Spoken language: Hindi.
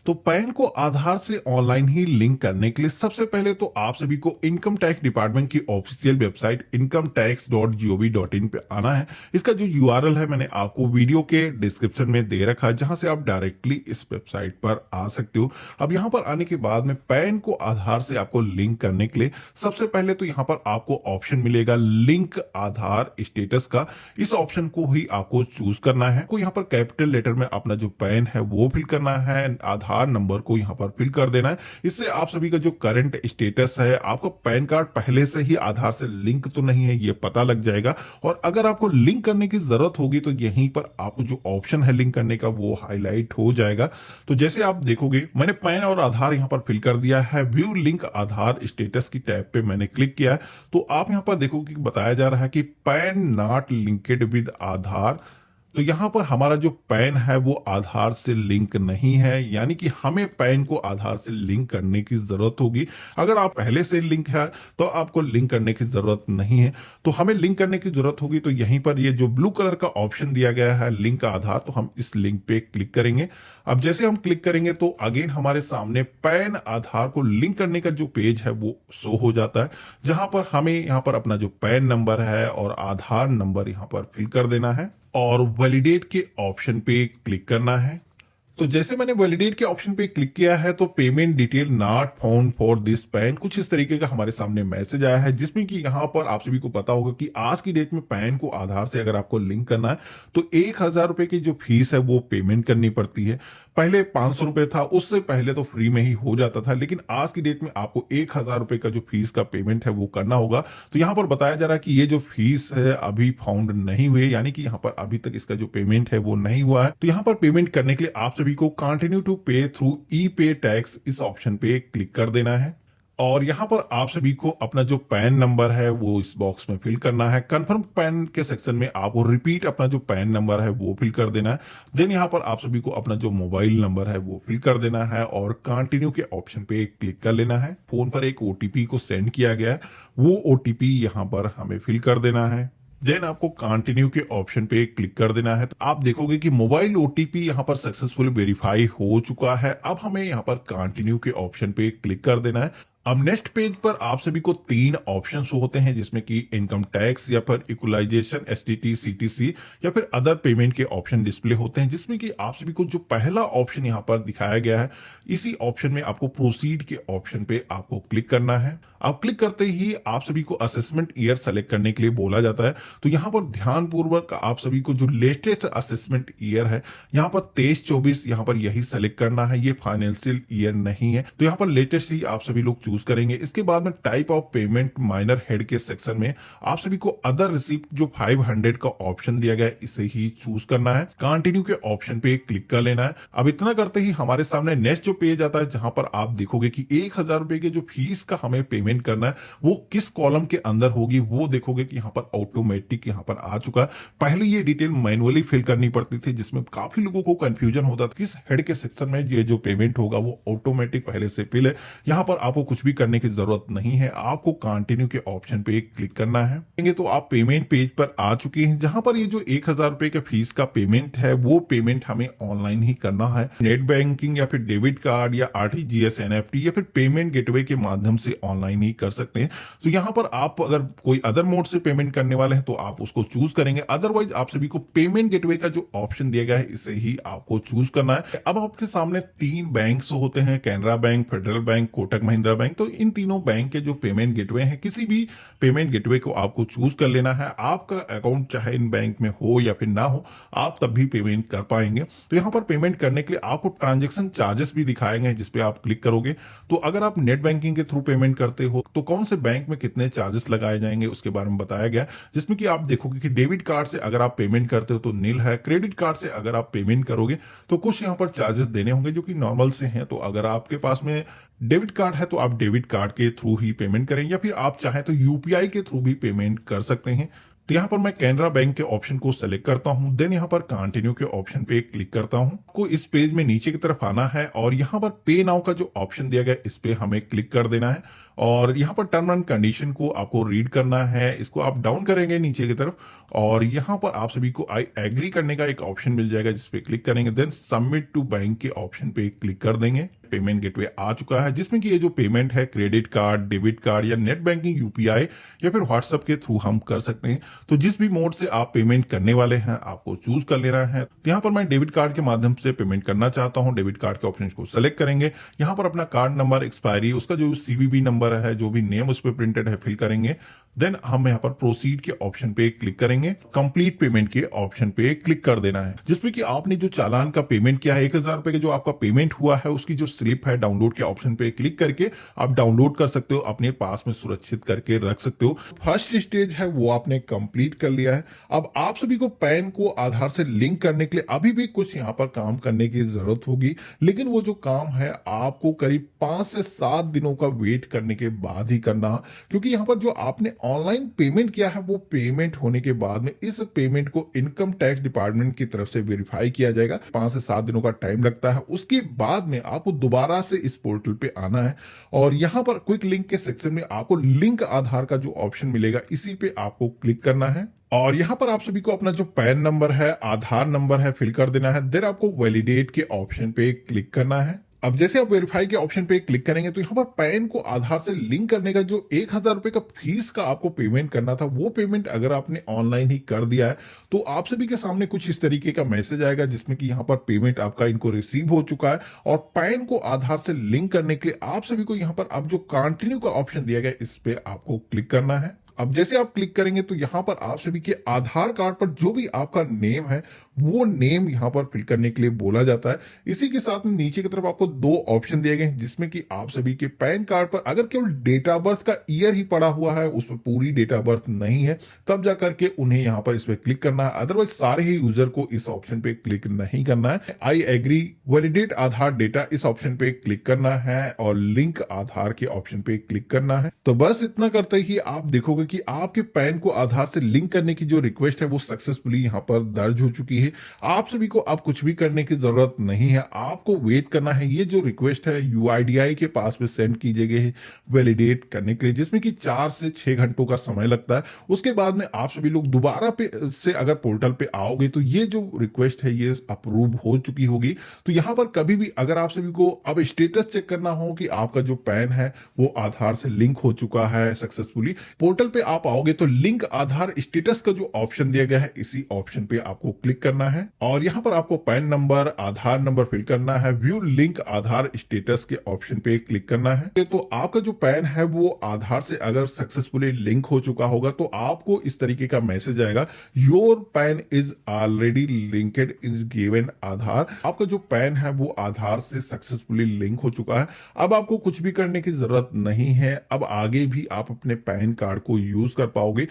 तो पैन को आधार से ऑनलाइन ही लिंक करने के लिए सबसे पहले तो आप सभी को इनकम टैक्स डिपार्टमेंट की ऑफिशियल वेबसाइट incometax.gov.in पे आना है। इसका जो यूआरएल है मैंने आपको वीडियो के डिस्क्रिप्शन में दे रखा है, जहां से आप डायरेक्टली इस वेबसाइट पर आ सकते हो। अब यहां पर आने के बाद में पैन को आधार से आपको लिंक करने के लिए सबसे पहले तो यहां पर आपको ऑप्शन मिलेगा लिंक आधार स्टेटस का। इस ऑप्शन को ही आपको चूज करना है। को यहां पर कैपिटल लेटर में अपना जो पैन है वो फिल करना है, आधार नंबर को यहां पर फिल कर देना है। इससे आप सभी का जो करंट स्टेटस है, आपका पैन कार्ड पहले से ही आधार से लिंक तो नहीं है, ये पता लग जाएगा। और अगर आपको लिंक करने की जरूरत होगी तो यहीं पर आपको जो ऑप्शन है लिंक करने का वो हाईलाइट हो जाएगा। तो जैसे आप देखोगे मैंने पैन और आधार यहां पर फिल कर दिया है। व्यू लिंक आधार स्टेटस की टैब पे मैंने क्लिक किया है, तो आप यहां पर देखोगे कि बताया जा रहा है कि पैन नॉट लिंक्ड विद आधार। तो यहां पर हमारा जो पैन है वो आधार से लिंक नहीं है, यानी कि हमें पैन को आधार से लिंक करने की जरूरत होगी। अगर आप पहले से लिंक है तो आपको लिंक करने की जरूरत नहीं है। तो हमें लिंक करने की जरूरत होगी, तो यहीं पर ये जो ब्लू कलर का ऑप्शन दिया गया है लिंक आधार, तो हम इस लिंक पे क्लिक करेंगे। अब जैसे हम क्लिक करेंगे तो अगेन हमारे सामने पैन आधार को लिंक करने का जो पेज है वो शो हो जाता है, जहां पर हमें यहां पर अपना जो पैन नंबर है और आधार नंबर यहां पर फिल कर देना है और वैलिडेट के ऑप्शन पे क्लिक करना है। तो जैसे मैंने वैलिडेट के ऑप्शन पे क्लिक किया है तो payment detail not found for this pan, कुछ इस तरीके का हमारे सामने मैसेज आया है, जिसमें कि यहाँ पर आप सभी को पता होगा कि आज की डेट में पैन को आधार से अगर आपको लिंक करना है तो 1,000 रुपए की जो फीस है वो पेमेंट करनी पड़ती है। पहले 500 रुपए था, उससे पहले तो फ्री में ही हो जाता था, लेकिन आज की डेट में आपको 1,000 रुपए का जो फीस का पेमेंट है वो करना होगा। तो यहाँ पर बताया जा रहा है कि ये जो फीस है अभी फाउंड नहीं हुई, यानी कि यहाँ पर अभी तक इसका जो पेमेंट है वो नहीं हुआ है। तो यहाँ पर पेमेंट करने के लिए आप सभी को कंटिन्यू टू पे थ्रू ई पे टैक्स इस ऑप्शन पे क्लिक कर देना है। और यहां पर आप सभी को अपना जो पैन नंबर है वो इस बॉक्स में फिल करना है। कंफर्म पैन के सेक्शन में आपको रिपीट अपना जो पैन नंबर है वो फिल कर देना है। देन यहां पर आप सभी को अपना जो मोबाइल नंबर है वो फिल कर देना है और कंटिन्यू के ऑप्शन पे क्लिक कर लेना है। फोन पर एक ओटीपी को सेंड किया गया है, वो ओटीपी यहां पर हमें फिल कर देना है। देन आपको कंटिन्यू के ऑप्शन पे क्लिक कर देना है। तो आप देखोगे कि मोबाइल ओटीपी यहां पर सक्सेसफुली वेरीफाई हो चुका है। अब हमें यहां पर कंटिन्यू के ऑप्शन पे क्लिक कर देना है। अब नेक्स्ट पेज पर आप सभी को 3 ऑप्शन होते हैं, जिसमें कि इनकम टैक्स या फिर इक्वलाइजेशन एसटीटी सीटीसी या फिर अदर पेमेंट के ऑप्शन डिस्प्ले होते हैं, जिसमें कि आप सभी को जो पहला ऑप्शन यहां पर दिखाया गया है इसी ऑप्शन में आपको प्रोसीड के ऑप्शन पे आपको क्लिक करना है। अब क्लिक करते ही आप सभी को असेसमेंट ईयर सेलेक्ट करने के लिए बोला जाता है। तो यहां पर ध्यानपूर्वक आप सभी को जो लेटेस्ट असेसमेंट ईयर है यहां पर 23-24 यहां पर यही सेलेक्ट करना है, ये फाइनेंशियल ईयर नहीं है। तो यहां पर लेटेस्ट ही आप सभी लोग चूज करेंगे। इसके बाद में type of payment minor head के सेक्शन में आप सभी को अदर रिसिप्ट जो 500 का ऑप्शन दिया गया है इसे ही चूज करना है। कंटिन्यू के ऑप्शन पे क्लिक कर लेना है। अब इतना करते ही हमारे सामने नेक्स्ट जो पेज आता है, जहां पर आप देखोगे कि 1,000 रुपए के जो फीस का हमें पेमेंट करना है वो किस कॉलम के अंदर होगी, वो देखोगे कि यहाँ पर ऑटोमेटिक यहाँ पर आ चुका है। पहले ये डिटेल मैनुअली फिल करनी पड़ती थी, जिसमें काफी लोगों को कंफ्यूजन होता था किस हेड के सेक्शन में ये जो पेमेंट होगा वो ऑटोमेटिक पहले से फिल है। यहाँ पर आपको कुछ भी करने की जरूरत नहीं है, आपको कंटिन्यू के ऑप्शन पे क्लिक करना है। तो आप पेमेंट पेज पर आ चुके हैं, जहां पर ये जो 1,000 रुपए के फीस का पेमेंट है वो पेमेंट हमें ऑनलाइन ही करना है। नेट बैंकिंग या फिर डेबिट कार्ड या आरटीजीएस एनएफटी या फिर पेमेंट गेटवे के माध्यम से ऑनलाइन ही कर सकते हैं। तो यहाँ पर आप अगर कोई अदर मोड से पेमेंट करने वाले हैं तो आप उसको चूज करेंगे, अदरवाइज आप सभी को पेमेंट गेटवे का जो ऑप्शन दिया गया है इसे ही आपको चूज करना है। अब आपके सामने 3 बैंक होते हैं, Canara bank, federal bank, Kotak Mahindra bank. तो इन तीनों बैंक के जो पेमेंट गेटवे हैं, किसी भी पेमेंट गेटवे को आपको चूज कर लेना है। आपका अकाउंट चाहे इन बैंक में हो या फिर ना हो, आप तब भी पेमेंट कर पाएंगे। तो यहाँ पर पेमेंट करने के लिए आपको ट्रांजेक्शन चार्जेस भी दिखाए गए, जिसपे आप क्लिक करोगे तो अगर आप नेट बैंकिंग के थ्रू पेमेंट करते हो तो कौन से बैंक में कितने चार्जेस लगाए जाएंगे उसके बारे में बताया गया, जिसमें कि आप देखोगे कि डेबिट कार्ड से अगर आप पेमेंट करते हो तो नील है, क्रेडिट कार्ड से अगर आप पेमेंट करोगे तो कुछ यहाँ पर चार्जेस देने होंगे जो कि नॉर्मल से हैं। तो अगर आपके पास में डेबिट कार्ड है तो आप डेबिट कार्ड के थ्रू ही पेमेंट करें, या फिर आप चाहें तो यूपीआई के थ्रू भी पेमेंट कर सकते हैं। तो यहाँ पर मैं कैनरा बैंक के ऑप्शन को सेलेक्ट करता हूँ, देन यहाँ पर कंटिन्यू के ऑप्शन पे क्लिक करता हूँ। आपको इस पेज में नीचे की तरफ आना है और यहाँ पर पे नाउ का जो ऑप्शन दिया गया इस पे हमें क्लिक कर देना है और यहाँ पर टर्म एंड कंडीशन को आपको रीड करना है। इसको आप डाउन करेंगे नीचे की तरफ और यहाँ पर आप सभी को आई एग्री करने का एक ऑप्शन मिल जाएगा जिस पे क्लिक करेंगे, देन सबमिट टू बैंक के ऑप्शन पे क्लिक कर देंगे। पेमेंट गेटवे आ चुका है जिसमें कि ये जो पेमेंट है क्रेडिट कार्ड, डेबिट कार्ड या नेट बैंकिंग, यूपीआई या फिर व्हाट्सएप के थ्रू हम कर सकते हैं। तो जिस भी मोड से आप पेमेंट करने वाले हैं आपको चूज कर लेना है। तो यहाँ पर मैं डेबिट कार्ड के माध्यम से पेमेंट करना चाहता हूँ। डेबिट कार्ड के ऑप्शन को सेलेक्ट करेंगे, यहाँ पर अपना कार्ड नंबर, एक्सपायरी, उसका जो सीवीवी नंबर है, जो भी नेम उस पर प्रिंटेड है फिल करेंगे। देन हम यहाँ पर प्रोसीड के ऑप्शन पे क्लिक करेंगे, कंप्लीट पेमेंट के ऑप्शन पे क्लिक कर देना है जिसमें कि आपने जो चालान का पेमेंट किया है 1000 रुपए का जो आपका पेमेंट हुआ है उसकी जो स्लिप है डाउनलोड के ऑप्शन पे क्लिक करके आप डाउनलोड कर सकते हो, अपने पास में सुरक्षित करके रख सकते हो। फर्स्ट स्टेज है वो आपने कंप्लीट कर लिया है। अब आप सभी को पैन को आधार से लिंक करने के लिए अभी भी कुछ यहाँ पर काम करने की जरूरत होगी, लेकिन वो जो काम है आपको करीब 5 से 7 दिनों का वेट करने के बाद ही करना, क्योंकि यहाँ पर जो आपने ऑनलाइन पेमेंट किया है वो पेमेंट होने के बाद में इस पेमेंट को इनकम टैक्स डिपार्टमेंट की तरफ से वेरीफाई किया जाएगा। 5 से 7 दिनों का टाइम लगता है। उसके बाद में आपको दोबारा से इस पोर्टल पे आना है और यहाँ पर क्विक लिंक के सेक्शन में आपको लिंक आधार का जो ऑप्शन मिलेगा इसी पे आपको क्लिक करना है और यहाँ पर आप सभी को अपना जो पैन नंबर है, आधार नंबर है, फिल कर देना है। देन आपको वैलिडेट के ऑप्शन पे क्लिक करना है। अब जैसे आप वेरीफाई के ऑप्शन पे क्लिक करेंगे तो यहाँ पर पैन को आधार से लिंक करने का जो 1000 रुपए का फीस का आपको पेमेंट करना था वो पेमेंट अगर आपने ऑनलाइन ही कर दिया है तो आप सभी के सामने कुछ इस तरीके का मैसेज आएगा जिसमें कि यहाँ पर पेमेंट आपका इनको रिसीव हो चुका है। और पैन को आधार से लिंक करने के लिए आप सभी को यहाँ पर अब जो कंटिन्यू का ऑप्शन दिया गया इस पे आपको क्लिक करना है। अब जैसे आप क्लिक करेंगे तो यहाँ पर आप सभी के आधार कार्ड पर जो भी आपका नेम है वो नेम यहाँ पर फिल करने के लिए बोला जाता है। इसी के साथ में नीचे की तरफ आपको 2 ऑप्शन दिए गए हैं जिसमें कि आप सभी के पैन कार्ड पर अगर केवल डेट ऑफ बर्थ का ईयर ही पड़ा हुआ है, उस पर पूरी डेट ऑफ बर्थ नहीं है, तब जा करके उन्हें यहाँ पर इस पर क्लिक करना है। अदरवाइज सारे ही यूजर को इस ऑप्शन पे क्लिक नहीं करना है। I agree validate Aadhaar data इस ऑप्शन पे क्लिक करना है और लिंक आधार के ऑप्शन पे क्लिक करना है। तो बस इतना करते ही आप देखोगे कि आपके पैन को आधार से लिंक करने की जो रिक्वेस्ट है वो सक्सेसफुली यहाँ पर दर्ज हो चुकी है। आप सभी को अब कुछ भी करने की जरूरत नहीं है, आपको वेट करना है। ये जो रिक्वेस्ट है यूआईडीआई के पास में सेंड की गई है वैलिडेट करने के लिए, जिसमें कि 4 से 6 घंटों का समय लगता है। उसके बाद में आप सभी लोग दोबारा पे से अगर पोर्टल पे आओगे तो ये जो रिक्वेस्ट है ये अप्रूव हो चुकी होगी। तो यहाँ पर कभी भी अगर आप सभी को अब स्टेटस चेक करना हो कि आपका जो पैन है वो आधार से लिंक हो चुका है सक्सेसफुली, पोर्टल पे आप आओगे तो लिंक आधार स्टेटस का जो ऑप्शन दिया गया है इसी ऑप्शन पे आपको क्लिक करना है और यहाँ पर आपको पैन नंबर, आधार नंबर फिल करना है। व्यू लिंक आधार स्टेटस के ऑप्शन पे क्लिक करना है। तो आपका जो पैन है वो आधार से अगर सक्सेसफुली लिंक हो चुका होगा तो आपको इस तरीके का मैसेज आएगा, your PAN is already linked is given Aadhaar. आपका जो पैन है वो आधार से सक्सेसफुली लिंक हो चुका है। अब आपको कुछ भी करने की जरूरत नहीं है। अब आगे भी आप अपने पैन कार्ड को यूज कर पाओगे।